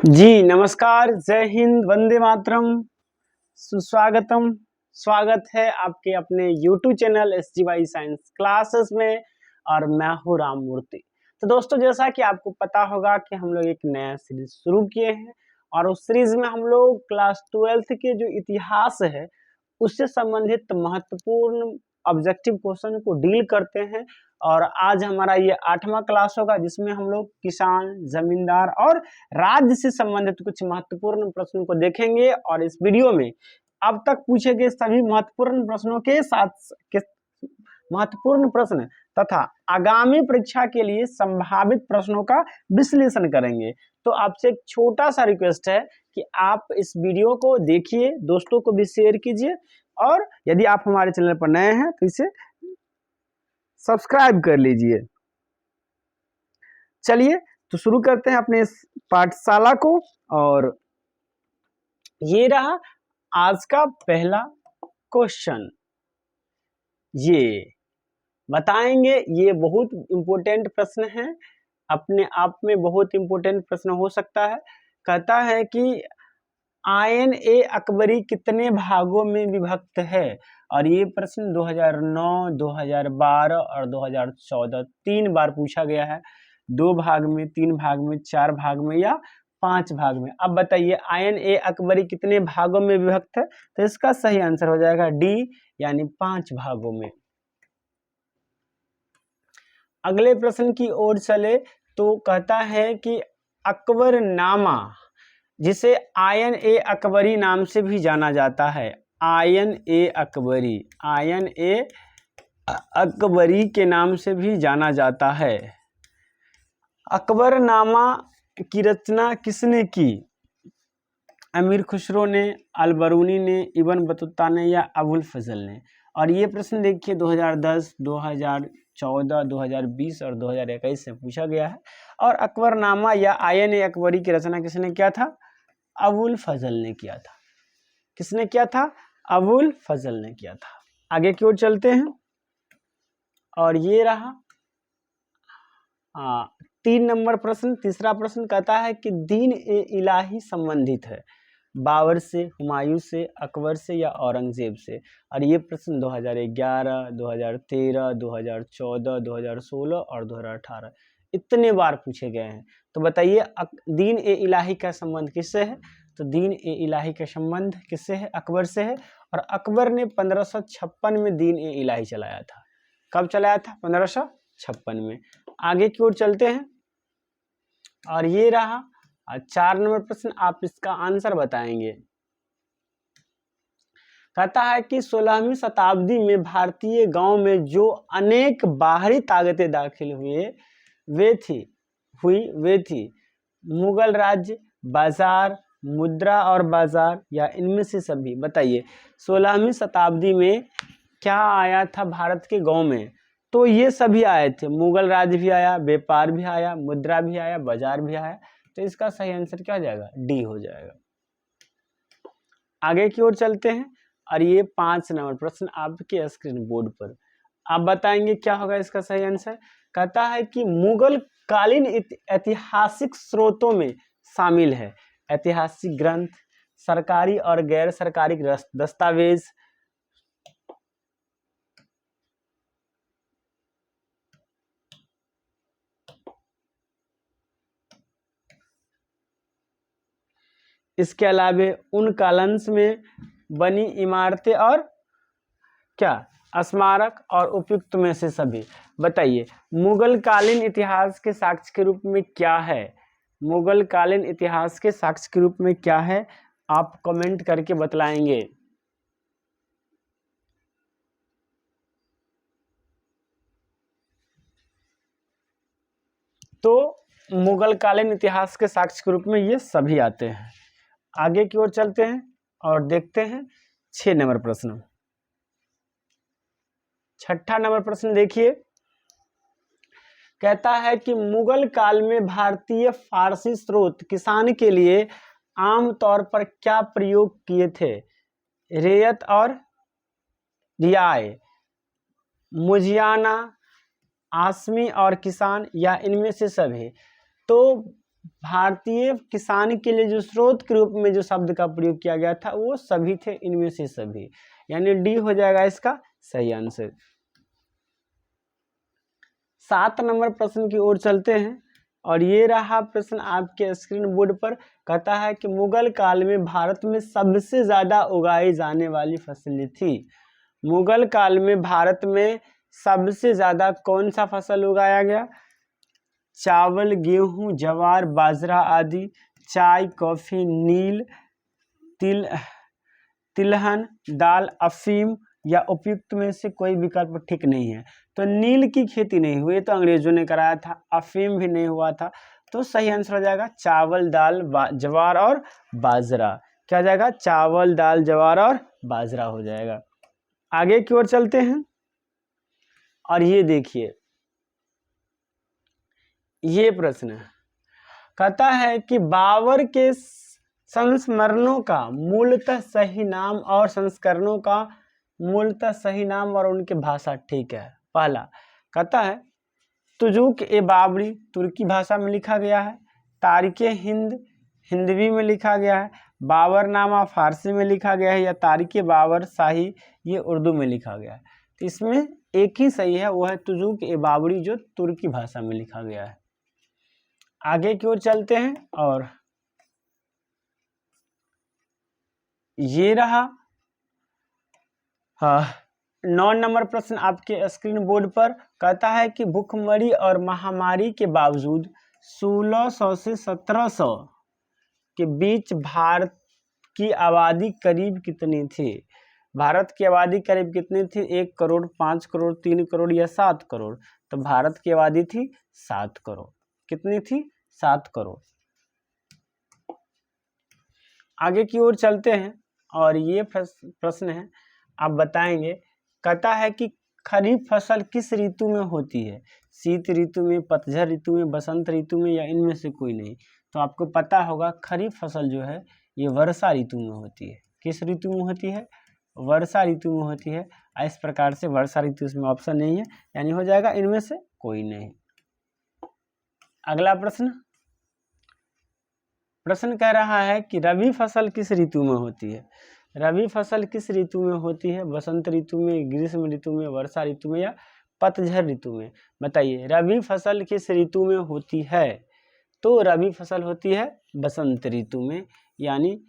जी नमस्कार, जय हिंद, वंदे मातरम, सुस्वागतम। स्वागत है आपके अपने YouTube channel SGY science classes में और मैं हूँ राम मूर्ति। तो दोस्तों, जैसा कि आपको पता होगा कि हम लोग एक नया सीरीज शुरू किए हैं और उस सीरीज में हम लोग क्लास 12th के जो इतिहास है उससे संबंधित महत्वपूर्ण ऑब्जेक्टिव क्वेश्चन को डील करते हैं। और आज हमारा ये 8वां क्लास होगा जिसमें हम लोग किसान, जमींदार और राज्य से संबंधित कुछ महत्वपूर्ण प्रश्नों को देखेंगे। और इस वीडियो में अब तक पूछे गए सभी महत्वपूर्ण प्रश्नों के साथ महत्वपूर्ण प्रश्न तथा आगामी परीक्षा के लिए संभावित प्रश्नों का विश्लेषण करेंगे। तो आपसे एक छोटा सा रिक्वेस्ट है कि आप इस वीडियो को देखिए, दोस्तों को भी शेयर कीजिए और यदि आप हमारे चैनल पर नए हैं तो इसे सब्सक्राइब कर लीजिए। चलिए तो शुरू करते हैं अपने इस पाठशाला को। और ये रहा आज का पहला क्वेश्चन। ये बताएंगे, ये बहुत इंपॉर्टेंट प्रश्न है, अपने आप में बहुत इंपॉर्टेंट प्रश्न हो सकता है। कहता है कि आयन ए अकबरी कितने भागों में विभक्त है। और ये प्रश्न 2009, 2012 और 2014 तीन बार पूछा गया है। 2 भाग में, 3 भाग में, 4 भाग में या 5 भाग में। अब बताइए आयन ए अकबरी कितने भागों में विभक्त है। तो इसका सही आंसर हो जाएगा डी, यानी 5 भागों में। अगले प्रश्न की ओर चले तो कहता है कि अकबरनामा, जिसे आयन ए अकबरी नाम से भी जाना जाता है, आयन ए अकबरी, आयन ए अकबरी के नाम से भी जाना जाता है। अकबरनामा की रचना किसने की? अमीर खुसरो ने, अलबरूनी ने, इब्न बतूता ने या अबुल फजल ने। और ये प्रश्न देखिए 2010, 2014, 2020 और 2021 से पूछा गया है। और अकबरनामा या आयन ए अकबरी की रचना किसने किया था? अबुल फजल ने किया था। किसने किया था? अबुल फजल ने किया था। आगे की ओर चलते हैं और ये रहा 3 नंबर प्रश्न। तीसरा प्रश्न कहता है कि दीन ए इलाही संबंधित है बाबर से, हुमायूं से, अकबर से या औरंगजेब से। और ये प्रश्न 2011, 2013, 2014, 2016 और 2018 इतने बार पूछे गए हैं। तो बताइए दीन ए इलाही का संबंध किससे है? तो दीन ए इलाही का संबंध किससे है? अकबर से है। और अकबर ने 1556 में दीन ए इलाही चलाया था। कब चलाया था? 1556 में। आगे की ओर चलते हैं और ये रहा 4 नंबर प्रश्न। आप इसका आंसर बताएंगे। कहता है कि 16वीं शताब्दी में भारतीय गांव में जो अनेक बाहरी ताकतें दाखिल वे थी मुगल राज्य, बाजार, मुद्रा और बाजार या इनमें से सभी। बताइए 16वीं शताब्दी में क्या आया था भारत के गांव में? तो ये सभी आए थे। मुगल राज्य भी आया, व्यापार भी आया, मुद्रा भी आया, बाजार भी आया। तो इसका सही आंसर क्या हो जाएगा? डी हो जाएगा। आगे की ओर चलते हैं और ये 5 नंबर प्रश्न आपके स्क्रीन बोर्ड पर। आप बताएंगे क्या होगा इसका सही आंसर। कहता है कि मुगल कालीन ऐतिहासिक स्रोतों में शामिल है ऐतिहासिक ग्रंथ, सरकारी और गैर सरकारी दस्तावेज, इसके अलावे उन कालंस में बनी इमारतें और क्या स्मारक और उपयुक्त में से सभी। बताइए मुगल कालीन इतिहास के साक्ष्य के रूप में क्या है? मुगल कालीन इतिहास के साक्ष्य के रूप में क्या है? आप कमेंट करके बतलाएंगे। तो मुगल कालीन इतिहास के साक्ष्य के रूप में ये सभी आते हैं। आगे की ओर चलते हैं और देखते हैं 6 नंबर प्रश्न। 6ठा नंबर प्रश्न देखिए। कहता है कि मुगल काल में भारतीय फारसी स्रोत किसान के लिए आम तौर पर क्या प्रयोग किए थे? रेयत और रियाय, मुजियाना, आसमी और किसान या इनमें से सभी। तो भारतीय किसान के लिए जो स्रोत के रूप में जो शब्द का प्रयोग किया गया था वो सभी थे, इनमें से सभी, यानी डी हो जाएगा इसका सही आंसर। 7 नंबर प्रश्न की ओर चलते हैं और ये रहा प्रश्न आपके स्क्रीन बोर्ड पर। कहता है कि मुगल काल में भारत में सबसे ज्यादा उगाई जाने वाली फसलें थी। मुगल काल में भारत में सबसे ज्यादा कौन सा फसल उगाया गया? चावल, गेहूं, ज्वार, बाजरा आदि, चाय, कॉफी, नील, तिलहन, दाल, अफीम या उपयुक्त में से कोई विकल्प ठीक नहीं है। तो नील की खेती नहीं हुई, तो अंग्रेजों ने कराया था। अफीम भी नहीं हुआ था, तो सही आंसर हो जाएगा चावल, दाल, ज्वार और बाजरा। क्या हो जाएगा? चावल, दाल, ज्वार और बाजरा हो जाएगा। आगे की ओर चलते हैं और ये देखिए, ये प्रश्न कहता है कि बाबर के संस्मरणों का मूलतः सही नाम और संस्करणों का मूलतः सही नाम और उनकी भाषा ठीक है। पहला कहता है तुजुक ए बाबरी तुर्की भाषा में लिखा गया है, तारिके हिंद हिंदवी में लिखा गया है, बाबरनामा फारसी में लिखा गया है, या तारिके बाबर शाही ये उर्दू में लिखा गया है। तो इसमें एक ही सही है, वो है तुजुक ए बाबरी जो तुर्की भाषा में लिखा गया है। आगे की ओर चलते हैं और ये रहा 9 नंबर प्रश्न आपके स्क्रीन बोर्ड पर। कहता है कि भूखमरी और महामारी के बावजूद 1600 से 1700 के बीच भारत की आबादी करीब कितनी थी? भारत की आबादी करीब कितनी थी? 1 करोड़, 5 करोड़, 3 करोड़ या 7 करोड़? तो भारत की आबादी थी 7 करोड़। कितनी थी? 7 करोड़। आगे की ओर चलते हैं और ये प्रश्न है, आप बताएंगे। कहता है कि खरीफ फसल किस ऋतु में होती है? शीत ऋतु में, पतझड़ ऋतु में, बसंत ऋतु में, या इनमें से कोई नहीं? तो आपको पता होगा खरीफ फसल जो है ये वर्षा ऋतु में होती है। किस ऋतु में होती है? वर्षा ऋतु में होती है। इस प्रकार से वर्षा ऋतु इसमें ऑप्शन नहीं है, यानी हो जाएगा इनमें से कोई नहीं। अगला प्रश्न कह रहा है कि रबी फसल किस ऋतु में होती है? रबी फसल किस ऋतु में होती है? बसंत ऋतु में, ग्रीष्म ऋतु में, वर्षा ऋतु में, या पतझड़ ऋतु में? बताइए, रबी फसल किस ऋतु में होती है? तो रबी फसल होती है बसंत ऋतु में, यानी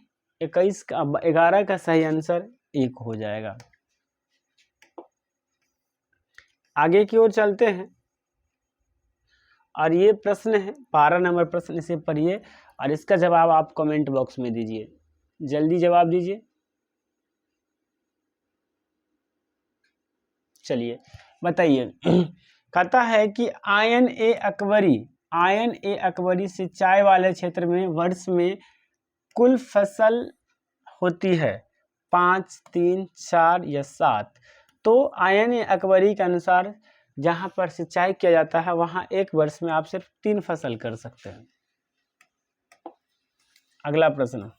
11 का सही आंसर 1 हो जाएगा। आगे की ओर चलते हैं और ये प्रश्न है 12 नंबर प्रश्न, इसे पढ़िए और इसका जवाब आप कमेंट बॉक्स में दीजिए। जल्दी जवाब दीजिए। चलिए बताइए। कहता है कि आयन ए अकबरी सिंचाई वाले क्षेत्र में वर्ष में कुल फसल होती है 5, 3, 4 या 7? तो आयन ए अकबरी के अनुसार जहां पर सिंचाई किया जाता है वहां एक वर्ष में आप सिर्फ 3 फसल कर सकते हैं। अगला प्रश्न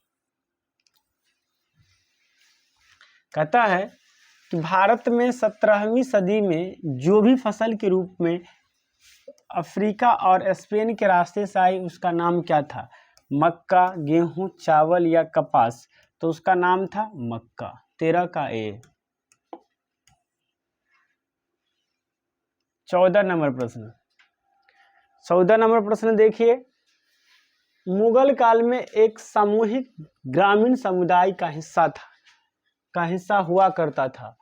कहता है कि भारत में 17वीं सदी में जो भी फसल के रूप में अफ्रीका और स्पेन के रास्ते से आई उसका नाम क्या था? मक्का, गेहूं, चावल या कपास? तो उसका नाम था मक्का। 13 का ए। 14 नंबर प्रश्न। 14 नंबर प्रश्न देखिए, मुगल काल में एक सामूहिक ग्रामीण समुदाय का हिस्सा हुआ करता था।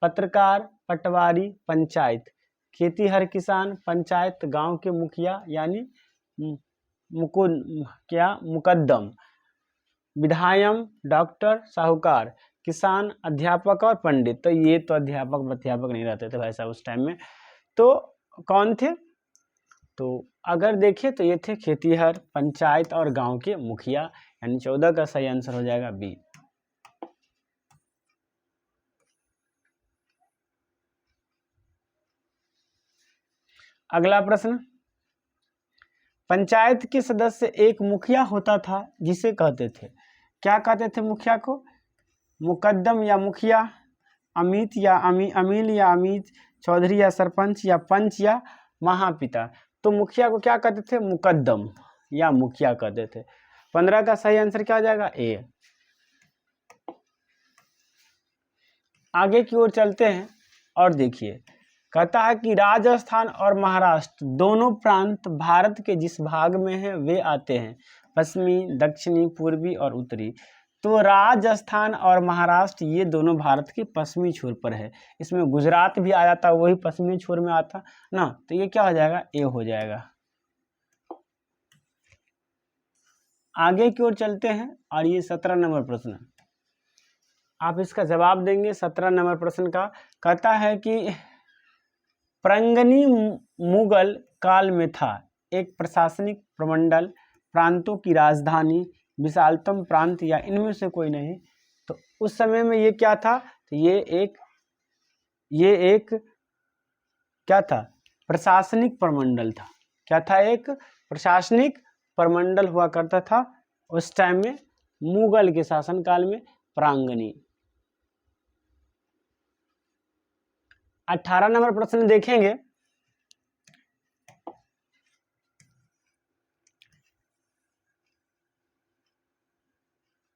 पत्रकार, पटवारी, पंचायत, खेतीहर किसान, पंचायत, गांव के मुखिया यानी मुकद्दम, विधायक, डॉक्टर, साहूकार, किसान, अध्यापक और पंडित। तो ये तो अध्यापक नहीं रहते थे भाई साहब उस टाइम में। तो कौन थे? तो अगर देखें तो ये थे खेतीहर, पंचायत और गांव के मुखिया, यानी 14 का सही आंसर हो जाएगा बी। अगला प्रश्न, पंचायत के सदस्य एक मुखिया होता था जिसे कहते थे, क्या कहते थे मुखिया को? मुकद्दम या मुखिया, अमित या अमील या अमित, चौधरी या सरपंच, या पंच या महापिता? तो मुखिया को क्या कहते थे? मुकद्दम। या मुखिया कहते थे। 15 का सही आंसर क्या हो जाएगा? ए। आगे की ओर चलते हैं और देखिए, कहता है कि राजस्थान और महाराष्ट्र दोनों प्रांत भारत के जिस भाग में है वे आते हैं, पश्चिमी, दक्षिणी, पूर्वी और उत्तरी। तो राजस्थान और महाराष्ट्र ये दोनों भारत के पश्चिमी छोर पर है। इसमें गुजरात भी आ जाता, वही पश्चिमी छोर में आता ना, तो ये क्या हो जाएगा? ए हो जाएगा। आगे की ओर चलते हैं और ये 17 नंबर प्रश्न, आप इसका जवाब देंगे। 17 नंबर प्रश्न का कहता है कि प्रंगनी मुगल काल में था एक प्रशासनिक प्रमंडल, प्रांतों की राजधानी, विशालतम प्रांत या इनमें से कोई नहीं। तो उस समय में ये क्या था? तो ये एक क्या था? प्रशासनिक प्रमंडल था। क्या था? एक प्रशासनिक प्रमंडल हुआ करता था उस टाइम में, मुगल के शासनकाल में, प्रांगनी। 18 नंबर प्रश्न देखेंगे।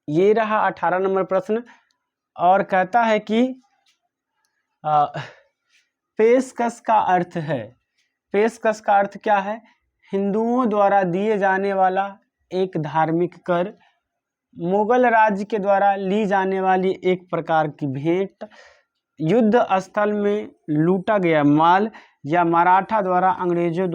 ये रहा 18 नंबर प्रश्न और कहता है कि पेशकश का अर्थ है। पेशकश का अर्थ क्या है? हिंदुओं द्वारा दिए जाने वाला एक धार्मिक कर, मुगल राज्य के द्वारा ली जाने वाली एक प्रकार की भेंट, युद्ध स्थल में लूटा गया माल, या मराठा द्वारा अंग्रेजों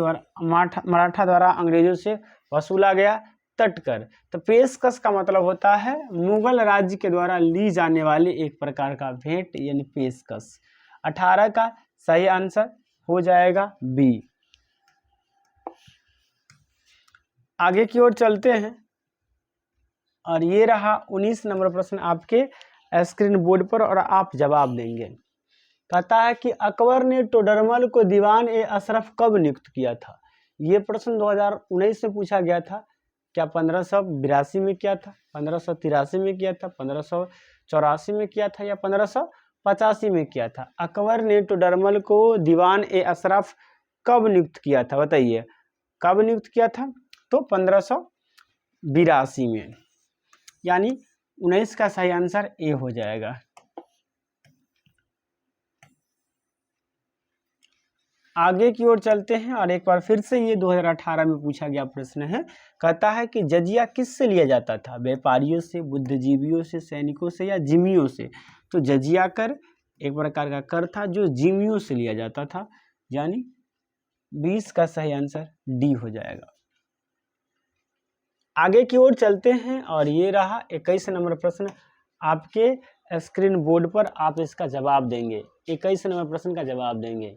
से वसूला गया तटकर। तो पेशकश का मतलब होता है मुगल राज्य के द्वारा ली जाने वाली एक प्रकार का भेंट, यानी पेशकश। 18 का सही आंसर हो जाएगा बी। आगे की ओर चलते हैं और ये रहा 19 नंबर प्रश्न आपके स्क्रीन बोर्ड पर और आप जवाब देंगे। कहता है कि अकबर ने टोडरमल को दीवान ए अशरफ कब नियुक्त किया था? ये प्रश्न 2019 में पूछा गया था। क्या 1582 में किया था, 1583 में किया था, 1584 में किया था या 1585 में किया था? अकबर ने टोडरमल को दीवान ए अशरफ कब नियुक्त किया था? बताइए कब नियुक्त किया था? तो 1582 में, यानी 19 का सही आंसर ए हो जाएगा। आगे की ओर चलते हैं और एक बार फिर से ये 2018 में पूछा गया प्रश्न है। कहता है कि जजिया किससे लिया जाता था? व्यापारियों से, बुद्धिजीवियों से, सैनिकों से या जिम्मियों से? तो जजिया कर एक प्रकार का कर था जो जिम्मियों से लिया जाता था, यानी 20 का सही आंसर डी हो जाएगा। आगे की ओर चलते हैं और ये रहा 21 नंबर प्रश्न आपके स्क्रीन बोर्ड पर, आप इसका जवाब देंगे। 21 नंबर प्रश्न का जवाब देंगे।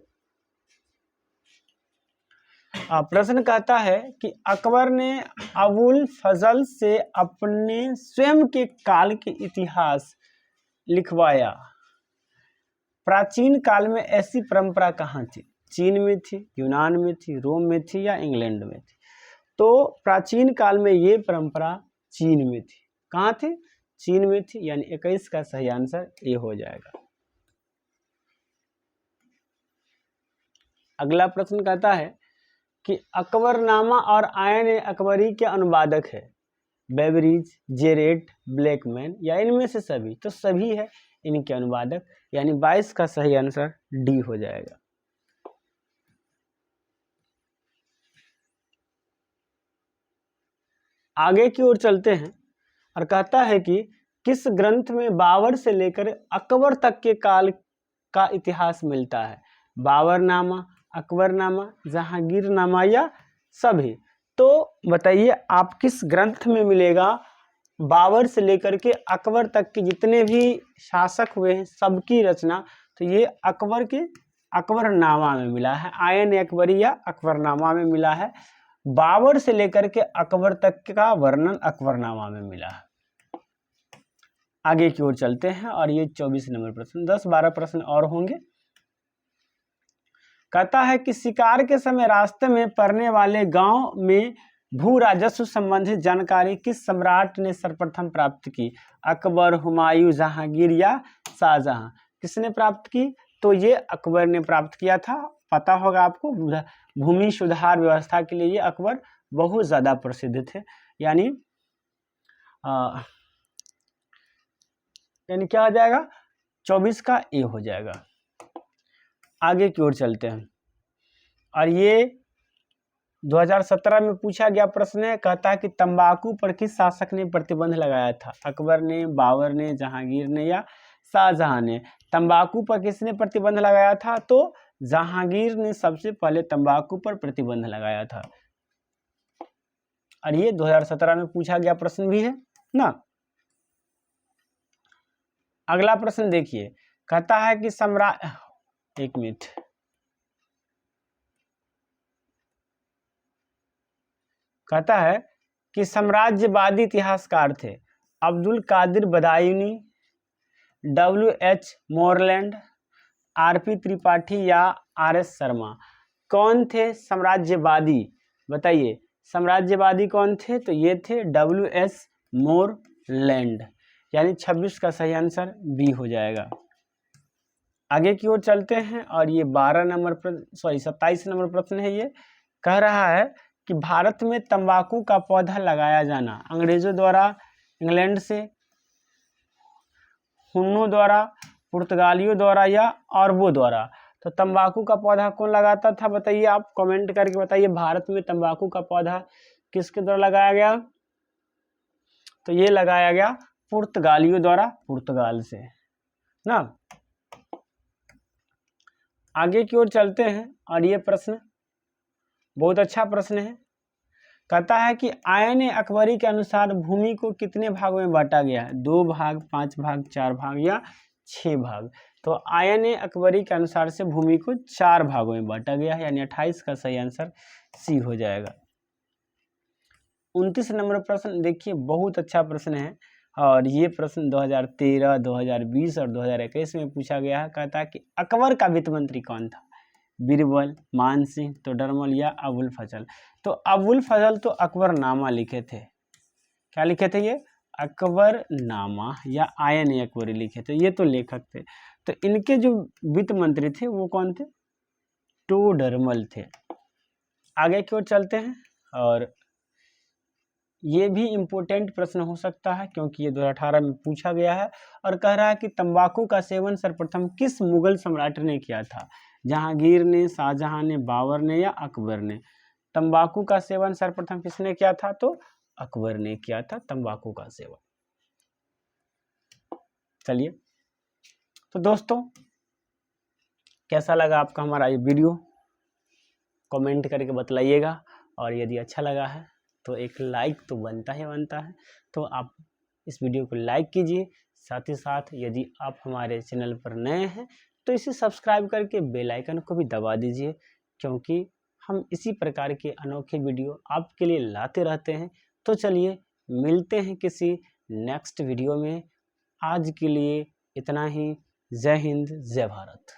प्रश्न कहता है कि अकबर ने अबुल फजल से अपने स्वयं के काल के इतिहास लिखवाया। प्राचीन काल में ऐसी परंपरा कहाँ थी? चीन में थी, यूनान में थी, रोम में थी या इंग्लैंड में थी? तो प्राचीन काल में ये परंपरा चीन में थी। कहाँ थी? चीन में थी, यानी 21 का सही आंसर ए हो जाएगा। अगला प्रश्न कहता है कि अकबरनामा और आयन अकबरी के अनुवादक है बेवरीज, जेरेट, ब्लैकमैन या इनमें से सभी? तो सभी है इनके अनुवादक, यानी 22 का सही आंसर डी हो जाएगा। आगे की ओर चलते हैं और कहता है कि किस ग्रंथ में बाबर से लेकर अकबर तक के काल का इतिहास मिलता है? बाबरनामा, अकबरनामा, जहांगीरनामा या सभी? तो बताइए आप किस ग्रंथ में मिलेगा बाबर से लेकर के अकबर तक के जितने भी शासक हुए हैं सबकी रचना? तो ये अकबरनामा में मिला है, आयन अकबरी या अकबरनामा में मिला है। बाबर से लेकर के अकबर तक का वर्णन अकबरनामा में मिला है। आगे की ओर चलते हैं और ये 24 नंबर प्रश्न, 10-12 प्रश्न और होंगे। कहता है कि शिकार के समय रास्ते में पड़ने वाले गांव में भू राजस्व संबंधित जानकारी किस सम्राट ने सर्वप्रथम प्राप्त की? अकबर, हुमायूं, जहांगीर या शाहजहां? किसने प्राप्त की? तो ये अकबर ने प्राप्त किया था। पता होगा आपको, भूमि सुधार व्यवस्था के लिए ये अकबर बहुत ज़्यादा प्रसिद्ध थे। यानी क्या हो जाएगा, 24 का ए हो जाएगा। आगे की ओर चलते हैं, और ये 2017 में पूछा गया प्रश्न है, कहता है कि तंबाकू पर किस शासक ने प्रतिबंध लगाया था? अकबर ने, बाबर ने, जहांगीर ने या शाहजहां ने? तंबाकू पर किसने प्रतिबंध लगाया था? तो जहांगीर ने सबसे पहले तंबाकू पर प्रतिबंध लगाया था, और ये 2017 में पूछा गया प्रश्न भी है ना। अगला प्रश्न देखिए, कहता है कि एक मिनट, कहता है कि साम्राज्यवादी इतिहासकार थे Abdul Qadir Badayuni, W.H. Moreland, R.P. Tripathi या R.S. शर्मा? कौन थे साम्राज्यवादी? बताइए, साम्राज्यवादी कौन थे? तो ये थे W.S. मोरलैंड, यानी 26 का सही आंसर बी हो जाएगा। आगे की ओर चलते हैं, और ये 27 नंबर प्रश्न है। ये कह रहा है कि भारत में तंबाकू का पौधा लगाया जाना अंग्रेजों द्वारा, इंग्लैंड से, हुन्नों द्वारा, पुर्तगालियों द्वारा या अरबों द्वारा? तो तंबाकू का पौधा कौन लगाता था? बताइए, आप कमेंट करके बताइए, भारत में तंबाकू का पौधा किसके द्वारा लगाया गया? तो ये लगाया गया पुर्तगालियों द्वारा, पुर्तगाल से ना। आगे की ओर चलते हैं, और ये प्रश्न बहुत अच्छा प्रश्न है। कहता है कि आयन अकबरी के अनुसार भूमि को कितने भागों में बांटा गया है? 2 भाग, 5 भाग, 4 भाग या 6 भाग? तो आयन अकबरी के अनुसार से भूमि को 4 भागों में बांटा गया है, यानी 28 का सही आंसर सी हो जाएगा। 29 नंबर प्रश्न देखिए, बहुत अच्छा प्रश्न है, और ये प्रश्न 2013, 2020 और 2021 में पूछा गया है। कहता है कि अकबर का वित्त मंत्री कौन था? बीरबल, मान सिंह, तोडरमल या अबुल फजल? तो अबुल फजल तो अकबरनामा लिखे थे। क्या लिखे थे? ये अकबरनामा या आयन अकबरी लिखे थे, ये तो लेखक थे। तो इनके जो वित्त मंत्री थे वो कौन थे? तोडरमल थे। आगे की ओर चलते हैं, और ये भी इम्पोर्टेंट प्रश्न हो सकता है, क्योंकि ये 2018 में पूछा गया है, और कह रहा है कि तंबाकू का सेवन सर्वप्रथम किस मुगल सम्राट ने किया था? जहांगीर ने, शाहजहां ने, बाबर ने या अकबर ने? तंबाकू का सेवन सर्वप्रथम किसने किया था? तो अकबर ने किया था तंबाकू का सेवन। चलिए, तो दोस्तों कैसा लगा आपका हमारा ये वीडियो? कमेंट करके बतलाइएगा, और यदि अच्छा लगा है तो एक लाइक तो बनता है, तो आप इस वीडियो को लाइक कीजिए। साथ ही साथ यदि आप हमारे चैनल पर नए हैं तो इसे सब्सक्राइब करके बेल आइकन को भी दबा दीजिए, क्योंकि हम इसी प्रकार के अनोखे वीडियो आपके लिए लाते रहते हैं। तो चलिए, मिलते हैं किसी नेक्स्ट वीडियो में। आज के लिए इतना ही। जय हिंद, जय भारत।